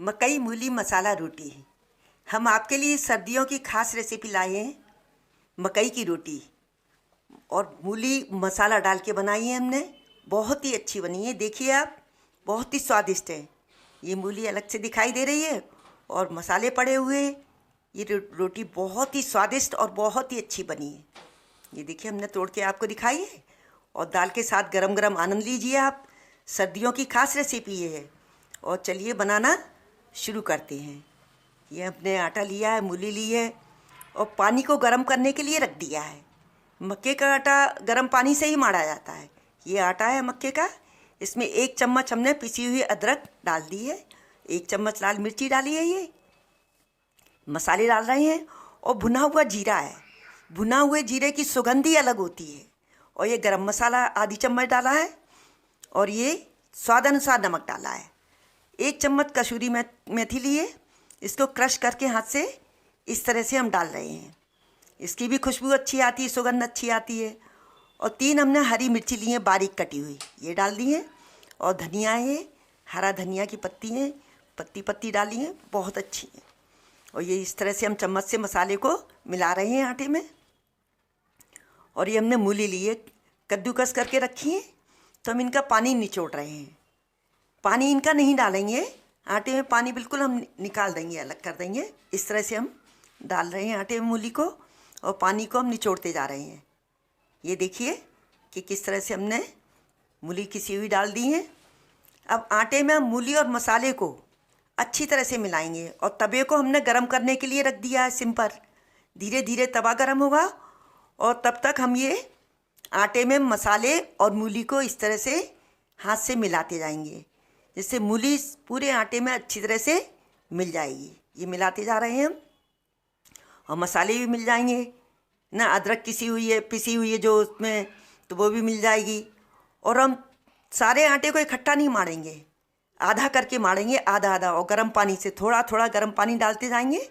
मकई मूली मसाला रोटी। हम आपके लिए सर्दियों की खास रेसिपी लाए हैं। मकई की रोटी और मूली मसाला डाल के बनाई है हमने। बहुत ही अच्छी बनी है, देखिए आप, बहुत ही स्वादिष्ट है। ये मूली अलग से दिखाई दे रही है और मसाले पड़े हुए हैं। ये रोटी बहुत ही स्वादिष्ट और बहुत ही अच्छी बनी है। ये देखिए, हमने तोड़ के आपको दिखाई है और दाल के साथ गरम गरम आनंद लीजिए आप। सर्दियों की खास रेसिपी ये है। और चलिए बनाना शुरू करते हैं। ये हमने आटा लिया है, मूली ली है और पानी को गर्म करने के लिए रख दिया है। मक्के का आटा गर्म पानी से ही माड़ा जाता है। ये आटा है मक्के का। इसमें 1 चम्मच हमने पिसी हुई अदरक डाल दी है, 1 चम्मच लाल मिर्ची डाली है। ये मसाले डाल रहे हैं और भुना हुआ जीरा है। भुना हुए जीरे की सुगंध ही अलग होती है। और ये गरम मसाला आधी चम्मच डाला है और ये स्वाद अनुसार नमक डाला है। 1 चम्मच कसूरी मेथी लिए, इसको क्रश करके हाथ से इस तरह से हम डाल रहे हैं। इसकी भी खुशबू अच्छी आती है, सुगंध अच्छी आती है। और 3 हमने हरी मिर्ची ली हैं बारीक कटी हुई, ये डाल दी है। और धनिया है, हरा धनिया की पत्ती है, पत्ती पत्ती डाली है, बहुत अच्छी है। और ये इस तरह से हम चम्मच से मसाले को मिला रहे हैं आटे में। और ये हमने मूली ली है, कद्दूकस करके रखी है, तो हम इनका पानी निचोड़ रहे हैं। पानी इनका नहीं डालेंगे, आटे में पानी बिल्कुल हम निकाल देंगे, अलग कर देंगे। इस तरह से हम डाल रहे हैं आटे में मूली को और पानी को हम निचोड़ते जा रहे हैं। ये देखिए कि किस तरह से हमने मूली किसी हुई डाल दी है। अब आटे में हम मूली और मसाले को अच्छी तरह से मिलाएंगे और तवे को हमने गरम करने के लिए रख दिया है सिम पर। धीरे धीरे तवा गरम होगा और तब तक हम ये आटे में मसाले और मूली को इस तरह से हाथ से मिलाते जाएंगे, जिससे मूली पूरे आटे में अच्छी तरह से मिल जाएगी। ये मिलाते जा रहे हैं हम और मसाले भी मिल जाएंगे ना। अदरक पिसी हुई है जो उसमें, तो वो भी मिल जाएगी। और हम सारे आटे को इकट्ठा नहीं मारेंगे, आधा करके मारेंगे, आधा आधा। और गर्म पानी से थोड़ा थोड़ा गर्म पानी डालते जाएंगे,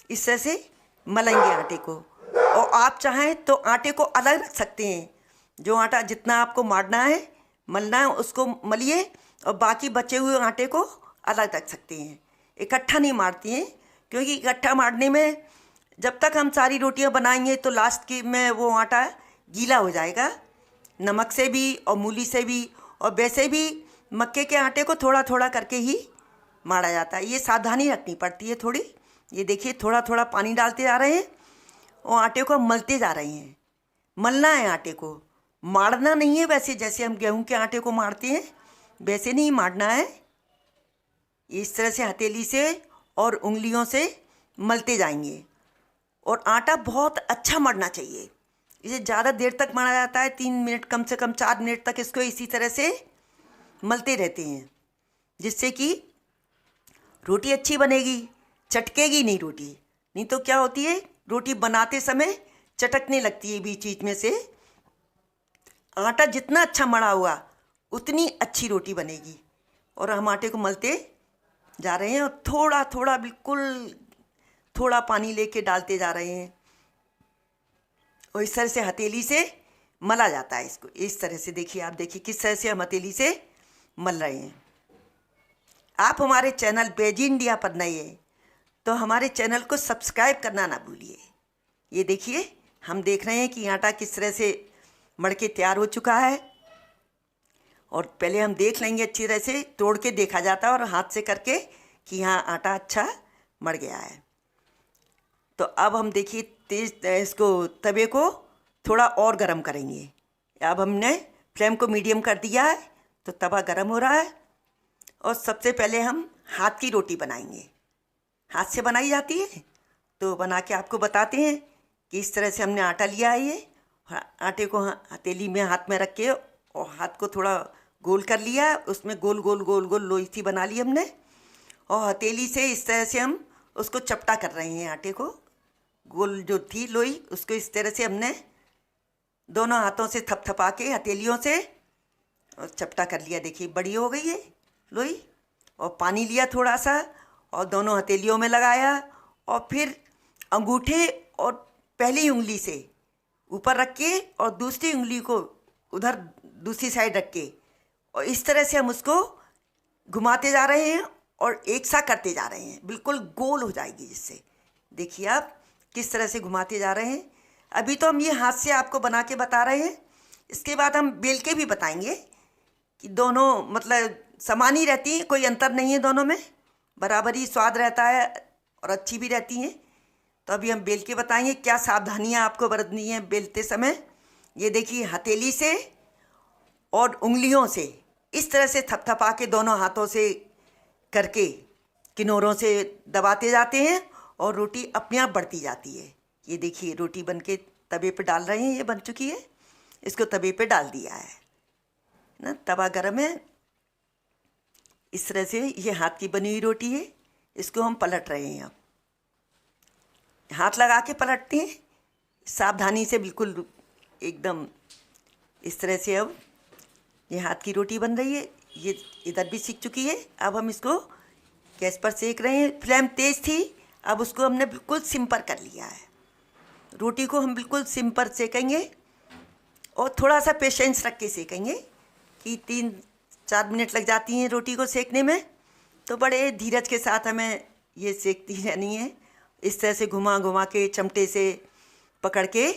इस तरह से मलेंगे आटे को। और आप चाहें तो आटे को अलग रख सकते हैं। जो आटा जितना आपको मारना है, मलना है, उसको मलिए और बाकी बचे हुए आटे को अलग रख सकते हैं। इकट्ठा नहीं मारती हैं, क्योंकि इकट्ठा मारने में जब तक हम सारी रोटियां बनाएंगे तो लास्ट की में वो आटा गीला हो जाएगा, नमक से भी और मूली से भी। और वैसे भी मक्के के आटे को थोड़ा थोड़ा करके ही मारा जाता है, ये सावधानी रखनी पड़ती है थोड़ी। ये देखिए, थोड़ा थोड़ा पानी डालते जा रहे हैं और आटे को मलते जा रहे हैं। मलना है आटे को, मारना नहीं है। वैसे जैसे हम गेहूं के आटे को मारते हैं वैसे नहीं मारना है। इस तरह से हथेली से और उंगलियों से मलते जाएंगे। और आटा बहुत अच्छा मलना चाहिए। इसे ज़्यादा देर तक मला जाता है, 3 मिनट, कम से कम 4 मिनट तक इसको इसी तरह से मलते रहते हैं, जिससे कि रोटी अच्छी बनेगी, चटकेगी नहीं रोटी। नहीं तो क्या होती है, रोटी बनाते समय चटकने लगती है बीच बीच में से। आटा जितना अच्छा मड़ा हुआ उतनी अच्छी रोटी बनेगी। और हम आटे को मलते जा रहे हैं और थोड़ा थोड़ा, बिल्कुल थोड़ा पानी लेके डालते जा रहे हैं। और इस तरह से हथेली से मला जाता है इसको। इस तरह से देखिए, आप देखिए किस तरह से हम हथेली से मल रहे हैं। आप हमारे चैनल वेजी इंडिया पर नए हैं तो हमारे चैनल को सब्सक्राइब करना ना भूलिए। ये देखिए, हम देख रहे हैं कि आटा किस तरह से मड़ के तैयार हो चुका है। और पहले हम देख लेंगे, अच्छी तरह से तोड़ के देखा जाता है और हाथ से करके कि हाँ आटा अच्छा मड़ गया है। तो अब हम देखिए तेज इसको तवे को थोड़ा और गरम करेंगे। अब हमने फ्लेम को मीडियम कर दिया है तो तवा गरम हो रहा है। और सबसे पहले हम हाथ की रोटी बनाएंगे। हाथ से बनाई जाती है तो बना के आपको बताते हैं कि इस तरह से हमने आटा लिया है। ये आटे को हथेली में हाथ में रख के और हाथ को थोड़ा गोल कर लिया, उसमें गोल गोल गोल गोल लोई सी बना ली हमने। और हथेली से इस तरह से हम उसको चपटा कर रहे हैं। आटे को गोल जो थी लोई, उसको इस तरह से हमने दोनों हाथों से थपथपा के हथेलियों से और चपटा कर लिया। देखिए, बड़ी हो गई है लोई। और पानी लिया थोड़ा सा और दोनों हथेलियों में लगाया और फिर अंगूठे और पहली उंगली से ऊपर रख के और दूसरी उंगली को उधर दूसरी साइड रख के और इस तरह से हम उसको घुमाते जा रहे हैं और एक सा करते जा रहे हैं, बिल्कुल गोल हो जाएगी जिससे। देखिए आप किस तरह से घुमाते जा रहे हैं। अभी तो हम ये हाथ से आपको बना के बता रहे हैं, इसके बाद हम बेल के भी बताएंगे कि दोनों मतलब समान ही रहती हैं, कोई अंतर नहीं है, दोनों में बराबर ही स्वाद रहता है और अच्छी भी रहती हैं। तो अभी हम बेल के बताएंगे क्या सावधानियां आपको बरतनी है बेलते समय। ये देखिए हथेली से और उंगलियों से इस तरह से थपथपा के दोनों हाथों से करके किनारों से दबाते जाते हैं और रोटी अपने आप बढ़ती जाती है। ये देखिए रोटी बन के तवे पे डाल रहे हैं, ये बन चुकी है, इसको तवे पे डाल दिया है ना, तवा गरम है। इस तरह से ये हाथ की बनी हुई रोटी है, इसको हम पलट रहे हैं। अब हाथ लगा के पलटते हैं सावधानी से, बिल्कुल एकदम इस तरह से। अब ये हाथ की रोटी बन रही है, ये इधर भी सीख चुकी है। अब हम इसको गैस पर सेक रहे हैं, फ्लेम तेज़ थी, अब उसको हमने बिल्कुल सिम पर कर लिया है। रोटी को हम बिल्कुल सिम पर सेकेंगे और थोड़ा सा पेशेंस रख के सेकेंगे कि 3-4 मिनट लग जाती हैं रोटी को सेकने में, तो बड़े धीरज के साथ हमें ये सेकती रहनी है। इस तरह से घुमा घुमा के चमटे से पकड़ के,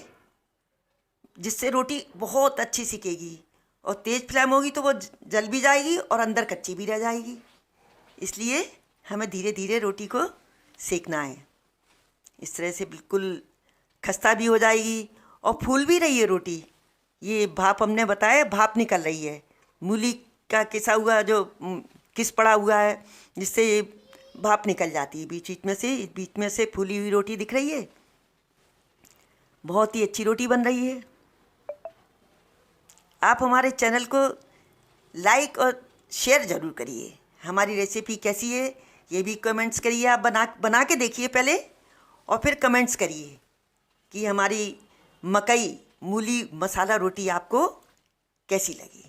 जिससे रोटी बहुत अच्छी सिकेगी। और तेज़ फ्लेम होगी तो वो जल भी जाएगी और अंदर कच्ची भी रह जाएगी, इसलिए हमें धीरे धीरे रोटी को सेकना है। इस तरह से बिल्कुल खस्ता भी हो जाएगी और फूल भी रही है रोटी। ये भाप हमने बताया, भाप निकल रही है, मूली का किसा हुआ जो किस पड़ा हुआ है, जिससे ये भाप निकल जाती है बीच बीच में से फूली हुई रोटी दिख रही है। बहुत ही अच्छी रोटी बन रही है। आप हमारे चैनल को लाइक और शेयर ज़रूर करिए। हमारी रेसिपी कैसी है ये भी कमेंट्स करिए। आप बना के देखिए पहले और फिर कमेंट्स करिए कि हमारी मकई मूली मसाला रोटी आपको कैसी लगी।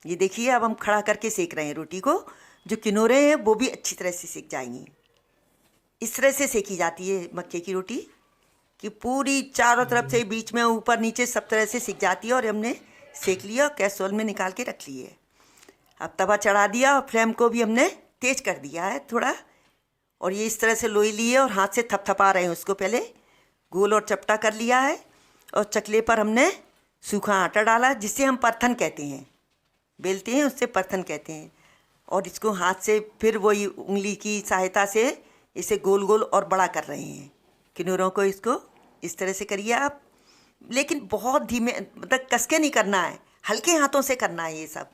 ये देखिए अब हम खड़ा करके सेक रहे हैं रोटी को, जो किनारे हैं वो भी अच्छी तरह से सेक जाएंगी। इस तरह से सेकी जाती है मक्के की रोटी कि पूरी चारों तरफ से बीच में ऊपर नीचे सब तरह से सिक जाती है। और हमने सेक लिया और कैसरोल में निकाल के रख लिए। अब तवा चढ़ा दिया और फ्लेम को भी हमने तेज़ कर दिया है थोड़ा, और ये इस तरह से लोई लिए और हाथ से थपथपा रहे हैं उसको, पहले गोल और चपटा कर लिया है। और चकले पर हमने सूखा आटा डाला, जिससे हम परथन कहते हैं, बेलते हैं उससे परथन कहते हैं। और इसको हाथ से फिर वही उंगली की सहायता से इसे गोल गोल और बड़ा कर रहे हैं किनारों को। इसको इस तरह से करिए आप, लेकिन बहुत धीमे, मतलब कस के नहीं करना है, हल्के हाथों से करना है ये सब।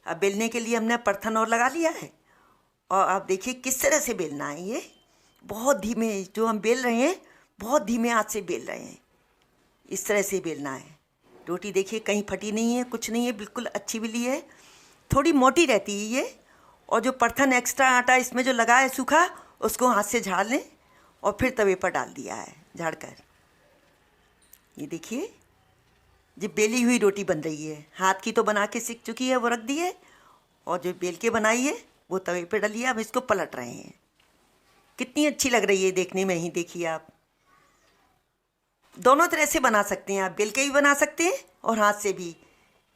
अब बेलने के लिए हमने परथन और लगा लिया है और आप देखिए किस तरह से बेलना है। ये बहुत धीमे, जो हम बेल रहे हैं बहुत धीमे हाथ से बेल रहे हैं, इस तरह से बेलना है। रोटी देखिए कहीं फटी नहीं है, कुछ नहीं है, बिल्कुल अच्छी बेली है। थोड़ी मोटी रहती है ये, और जो परथन एक्स्ट्रा आटा इसमें जो लगा है सूखा, उसको हाथ से झाड़ लें और फिर तवे पर डाल दिया है झाड़ कर। ये देखिए जो बेली हुई रोटी बन रही है, हाथ की तो बना के सीख चुकी है, वो रख दी है, और जो बेल के बनाई है वो तवे पे डाली है। अब इसको पलट रहे हैं, कितनी अच्छी लग रही है देखने में ही। देखिए आप दोनों तरह से बना सकते हैं, आप बेल के भी बना सकते हैं और हाथ से भी,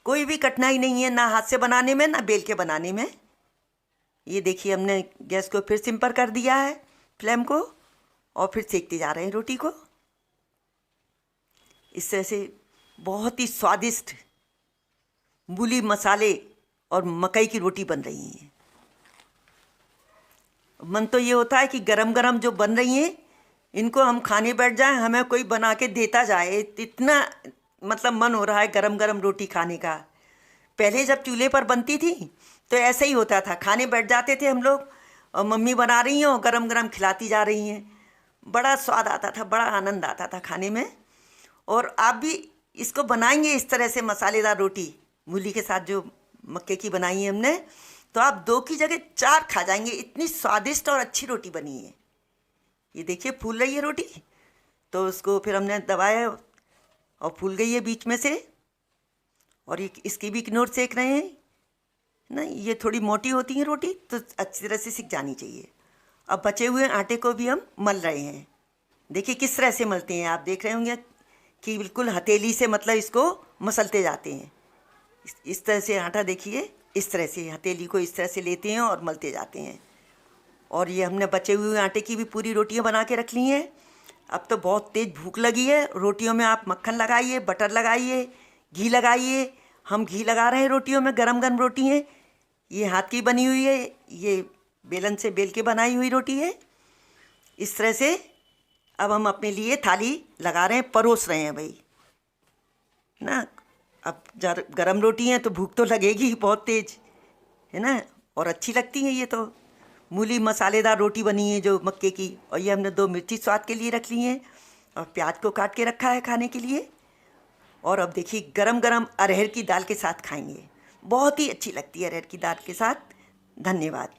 कोई भी कठिनाई नहीं है, ना हाथ से बनाने में ना बेल के बनाने में। ये देखिए हमने गैस को फिर सिम पर कर दिया है फ्लेम को, और फिर सेकते जा रहे हैं रोटी को। इस तरह से बहुत ही स्वादिष्ट मूली मसाले और मकई की रोटी बन रही है। मन तो ये होता है कि गरम गरम जो बन रही हैं इनको हम खाने बैठ जाएं, हमें कोई बना के देता जाए, इतना मतलब मन हो रहा है गरम गरम रोटी खाने का। पहले जब चूल्हे पर बनती थी तो ऐसा ही होता था, खाने बैठ जाते थे हम लोग और मम्मी बना रही हैं और गरम गरम खिलाती जा रही हैं। बड़ा स्वाद आता था, बड़ा आनंद आता था खाने में। और आप भी इसको बनाएंगे इस तरह से मसालेदार रोटी मूली के साथ जो मक्के की बनाई है हमने, तो आप 2 की जगह 4 खा जाएंगे, इतनी स्वादिष्ट और अच्छी रोटी बनी है। ये देखिए फूल रही है रोटी, तो उसको फिर हमने दबाया और फूल गई है बीच में से। और ये इसकी भी किनार सेक रहे हैं ना, ये थोड़ी मोटी होती है रोटी तो अच्छी तरह से सिक जानी चाहिए। अब बचे हुए आटे को भी हम मल रहे हैं। देखिए किस तरह से मलते हैं, आप देख रहे होंगे कि बिल्कुल हथेली से मतलब इसको मसलते जाते हैं। इस तरह से आटा देखिए इस तरह से हथेली को इस तरह से लेते हैं और मलते जाते हैं। और ये हमने बचे हुए आटे की भी पूरी रोटियां बना के रख ली हैं। अब तो बहुत तेज़ भूख लगी है। रोटियों में आप मक्खन लगाइए, बटर लगाइए, घी लगाइए। हम घी लगा रहे हैं रोटियों में, गरम गरम रोटी है। ये हाथ की बनी हुई है, ये बेलन से बेल के बनाई हुई रोटी है। इस तरह से अब हम अपने लिए थाली लगा रहे हैं, परोस रहे हैं भाई ना। अब गरम रोटी है तो भूख तो लगेगी बहुत तेज, है ना। और अच्छी लगती है ये तो। मूली मसालेदार रोटी बनी है जो मक्के की। और ये हमने 2 मिर्ची स्वाद के लिए रख ली हैं और प्याज को काट के रखा है खाने के लिए। और अब देखिए गरम गरम अरहर की दाल के साथ खाएंगे, बहुत ही अच्छी लगती है अरहर की दाल के साथ। धन्यवाद।